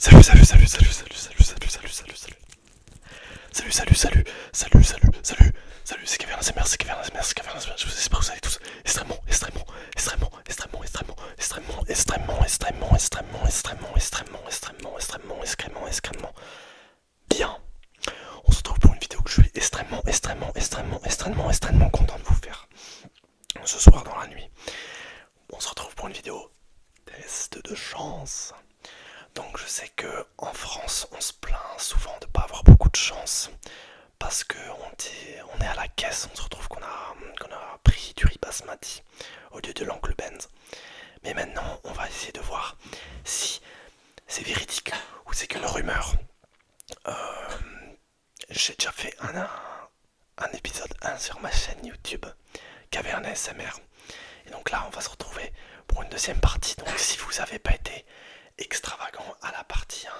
Salut, salut, salut, salut, salut, salut, salut, salut, salut, salut. Salut, salut, salut, salut, salut, salut, salut, c'est Kevin ASMR, c'est Kevin ASMR, c'est Kevin ASMR. Je vous espère que vous allez tous extrêmement, extrêmement, extrêmement, extrêmement, extrêmement, extrêmement, extrêmement, extrêmement, extrêmement, extrêmement, extrêmement, extrêmement, extrêmement, extrêmement, extrêmement bien. On se retrouve pour une vidéo que je suis extrêmement, extrêmement, extrêmement, extrêmement, extrêmement content de vous faire ce soir dans la nuit. On se retrouve pour une vidéo test de chance. Donc je sais que en France on se plaint souvent de pas avoir beaucoup de chance parce que on est à la caisse, on se retrouve qu'on a pris du riz basmati au lieu de l'oncle Benz. Mais maintenant on va essayer de voir si c'est véridique ou c'est qu'une rumeur. J'ai déjà fait un épisode 1 sur ma chaîne YouTube Caverne ASMR. Et donc là on va se retrouver pour une deuxième partie. Donc si vous n'avez pas été extravagant à la partie 1,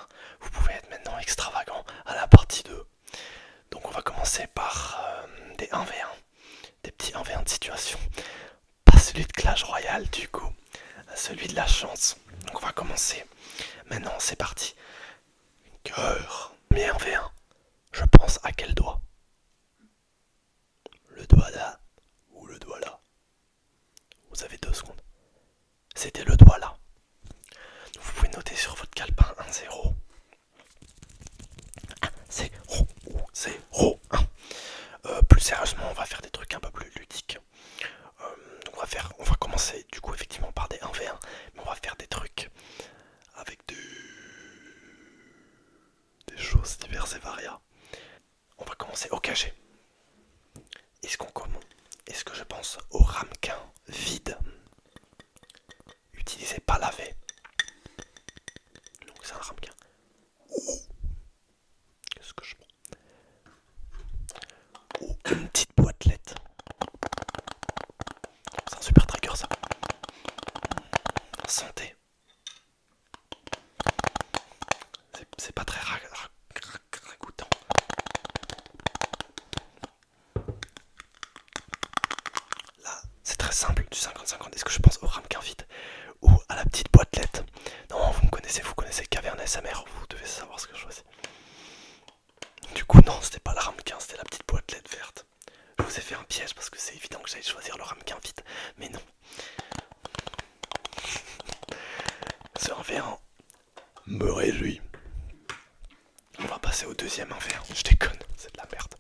vous pouvez être maintenant extravagant à la partie 2. Donc on va commencer par des 1v1, des petits 1v1 de situation. Pas celui de Clash Royale du coup, celui de la chance. Donc on va commencer. Maintenant c'est parti. Cœur. Mais 1v1, je pense à quel doigt? Le doigt là ou le doigt là? Vous avez 2 secondes. C'était le doigt là. Vous pouvez noter sur votre calepin 1-0. 0 ou 0-1. Plus sérieusement, on va faire des trucs un peu plus ludiques. Donc on va commencer du coup effectivement par des 1v1, mais on va faire des trucs avec des choses diverses et variées. On va commencer au KG. Est-ce que je pense au ramequin vide? Utilisez pas lavé. Donc c'est un ramequin. Qu'est-ce que je prends? Ou une petite boîtelette. C'est un super trigger ça. Santé. C'est pas très ragoûtant. Là, c'est très simple, du 50-50. Est-ce que je pense au ramequin vide ou à la petite boîtelette? Non, vous connaissez Caverne ASMR, vous devez savoir ce que je choisis. Du coup, non, c'était pas le ramequin, c'était la petite boîtelette verte. Je vous ai fait un piège parce que c'est évident que j'allais choisir le ramequin vide, mais non. Ce 1v1 me réjouit. On va passer au deuxième 1v1. Je déconne, c'est de la merde.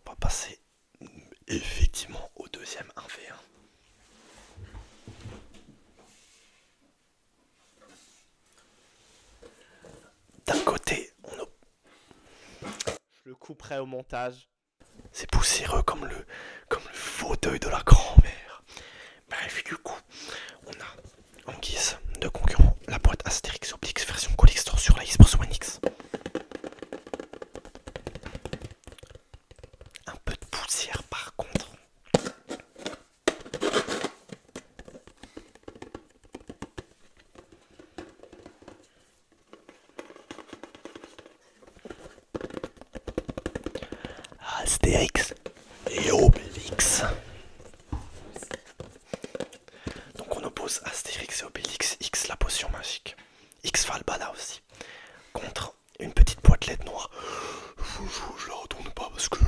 On va passer effectivement au deuxième 1v1. D'un côté, Je le couperai au montage. c'est poussiéreux comme le fauteuil de la grand-mère. Bref, du coup, on a en guise de concurrent la boîte Astérix Obélix version collector sur la Xbox One X. Un peu de poussière par contre. Astérix et Obélix. Donc on oppose Astérix et Obélix X la potion magique, X Valbala aussi, contre une petite boîtelette noire. Je la retourne pas parce que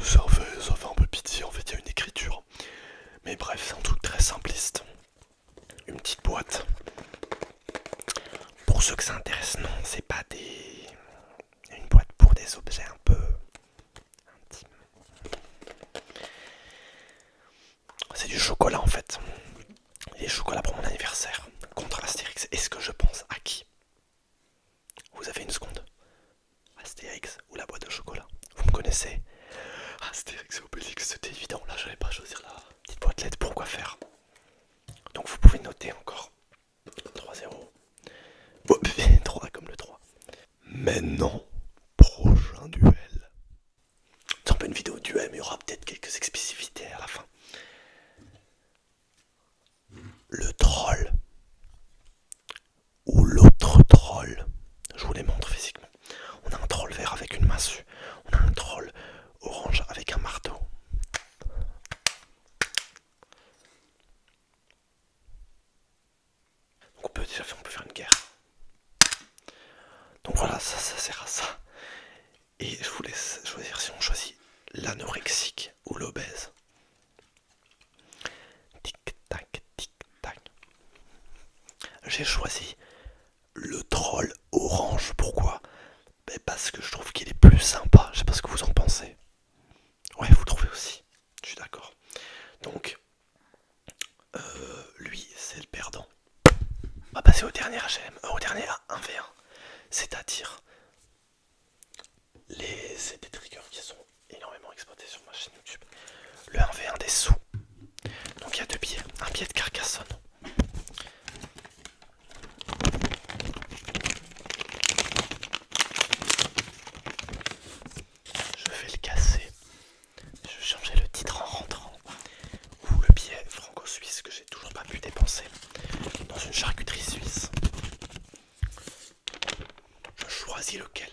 ça fait un peu pitié, en fait il y a une écriture. Mais bref, c'est un truc très simpliste. Une petite boîte. Pour ceux que ça intéresse, non, c'est pas une boîte pour des objets un peu intimes. C'est du chocolat en fait. Et chocolat pour mon anniversaire. Contre Astérix. Est-ce que je pense à qui? Vous avez une seconde. Astérix ou la boîte de chocolat? Vous me connaissez? Astérix et Obélix, c'était évident. Là, j'allais pas choisir la petite boîtelette. Pourquoi faire? Donc, vous pouvez noter encore 3-0. Oh, 3 comme le 3. Maintenant, prochain duel. C'est un peu une vidéo duel, mais il y aura peut-être quelques explicivités à la fin. Le troll ou l'autre troll. Je vous les montre physiquement. On a un troll vert avec une massue. On a un troll orange avec un marteau. Donc on peut faire une guerre. troll orange. Pourquoi? Parce que je trouve qu'il est plus sympa. Je sais pas ce que vous en pensez. Ouais, vous trouvez aussi. Je suis d'accord. Donc, lui, c'est le perdant. On va passer au dernier HLM, au dernier 1v1. C'est-à-dire, c'est des triggers qui sont énormément exploités sur ma chaîne YouTube. Le 1v1 des sous. Donc il y a deux billets. Un billet de Carcassonne. Je vais le casser. Je vais changer le titre en rentrant. Ou le billet franco-suisse que j'ai toujours pas pu dépenser dans une charcuterie suisse. Je choisis lequel.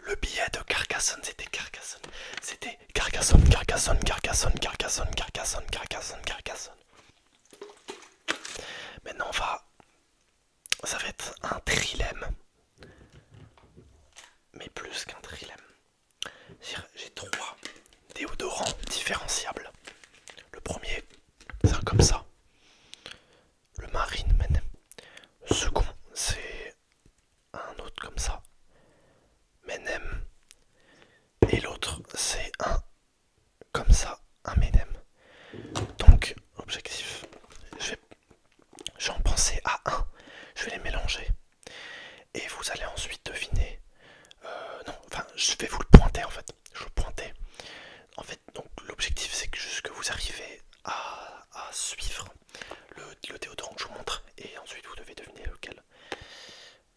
Le billet de Carcassonne, c'était Carcassonne. C'était Carcassonne, Carcassonne, Carcassonne, Carcassonne, Carcassonne, Carcassonne, Carcassonne. Maintenant ça va être un trilemme. Mais plus qu'un trilemme. J'ai 3 déodorants différenciables. Le premier, c'est un comme ça. Le Marine Men. Le second, c'est un autre comme ça. Menem. Et l'autre, c'est un comme ça, un Menem. Donc, objectif, je vais en penser à un. Je vais les mélanger. Et vous allez ensuite deviner. Non, enfin, je vais vous le pointer en fait. Je vais le pointer. En fait, donc l'objectif, c'est que juste que vous arrivez à suivre le déodorant que je vous montre. Et ensuite, vous devez deviner lequel.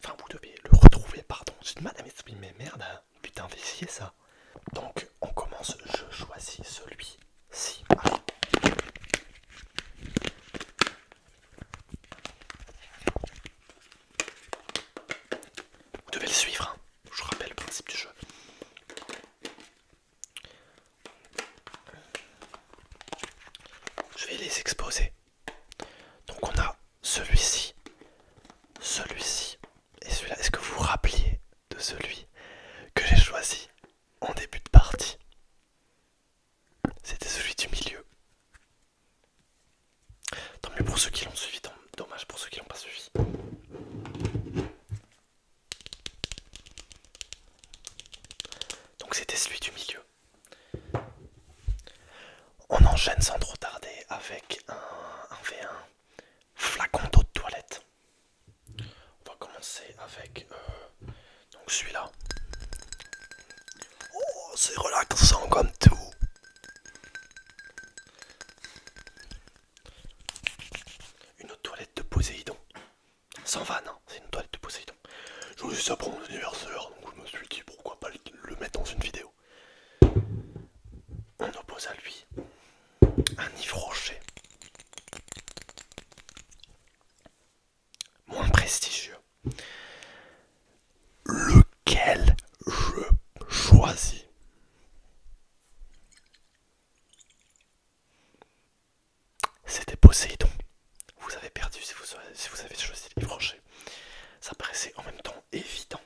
Enfin, vous devez le retrouver, pardon. J'ai du mal à m'exprimer, mais merde. Putain, fais chier ça. Donc, on commence. Je choisis celui-ci. Allez. Vous devez le suivre, hein. Je vous rappelle le principe du jeu. Je vais les exposer. Donc on a celui-ci, celui-ci et celui-là. Est-ce que vous vous rappeliez de celui que j'ai choisi en début de partie? C'était celui du milieu. Tant mieux pour ceux qui l'ont suivi, dommage pour ceux qui l'ont pas suivi. Donc c'était celui du milieu. On enchaîne sans trop tarder avec un V1 flacon d'eau de toilette. On va commencer avec donc celui-là. Oh, c'est relaxant comme tout. Une autre toilette de Poséidon. Sans vanne, hein, c'est une toilette de Poséidon. J'ai choisi ça pour mon anniversaire, donc je me suis dit pourquoi pas le mettre dans une vidéo. On oppose à lui un Yves Rocher. Moins prestigieux. Lequel je choisis? C'était Poséidon. Vous avez perdu si vous avez choisi Yves Rocher. Ça paraissait en même temps évident.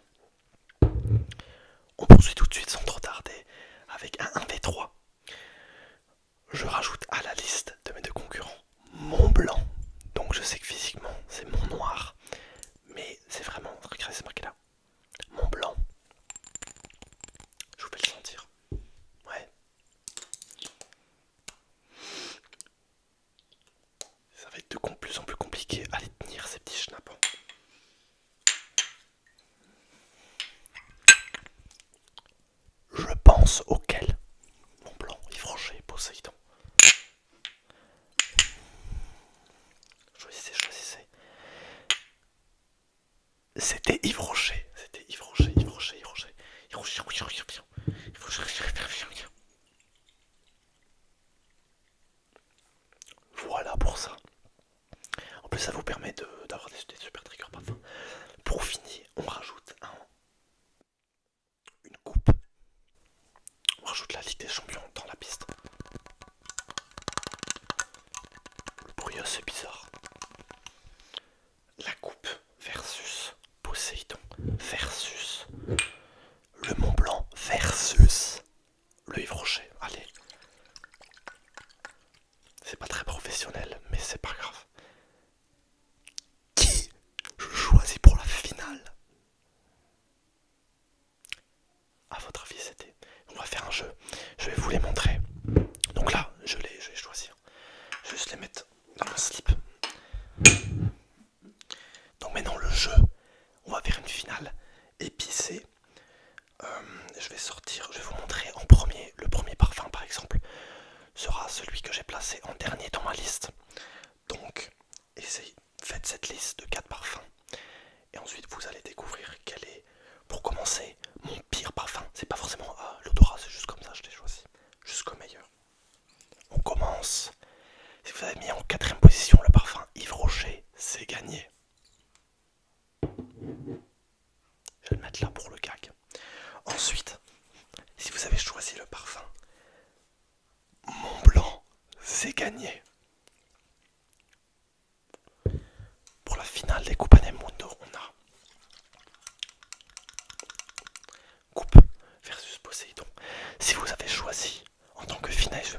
On poursuit tout de suite sans trop tarder avec un 1v3. Je rajoute à la liste de mes deux concurrents Mont Blanc. Donc je sais que physiquement c'est Mont Noir. Mais c'est vraiment, regardez, c'est marqué là. Mont Blanc. Je vous fais le sentir. Ouais. Ça va être de plus en plus compliqué à les tenir ces petits schnappants. Je pense auquel? Mont Blanc, Yves Rocher, Poséidon. Choisissez, choisissez. C'était Yves Rocher. C'était Yves Rocher, Yves Rocher, Yves Rocher. Yves Rocher, Yves Rocher, Yves Rocher. Voilà pour ça. En plus, ça vous permet d'avoir des super triggers parfois. Pour finir, on rajoute une coupe. On rajoute la Ligue des Champions dans la piste. Le bruit est assez bizarre. La coupe versus Poséidon versus le Mont Blanc versus le Yves Rocher. Allez. C'est pas très professionnel, mais c'est pas grave. la liste. Donc, faites cette liste de 4 parfums. Et ensuite, vous allez découvrir quel est, pour commencer, mon pire parfum. C'est pas forcément l'odorat, c'est juste comme ça, je l'ai choisi. Jusqu'au meilleur. On commence. Si vous avez mis en 4ème position le parfum Yves Rocher, c'est gagné. Je vais le mettre là pour le gag. Ensuite, si vous avez choisi le parfum Mont Blanc, c'est gagné. Pour la finale des Coupes Mundo, on a Coupe versus Poséidon. Si vous avez choisi en tant que finale, je vais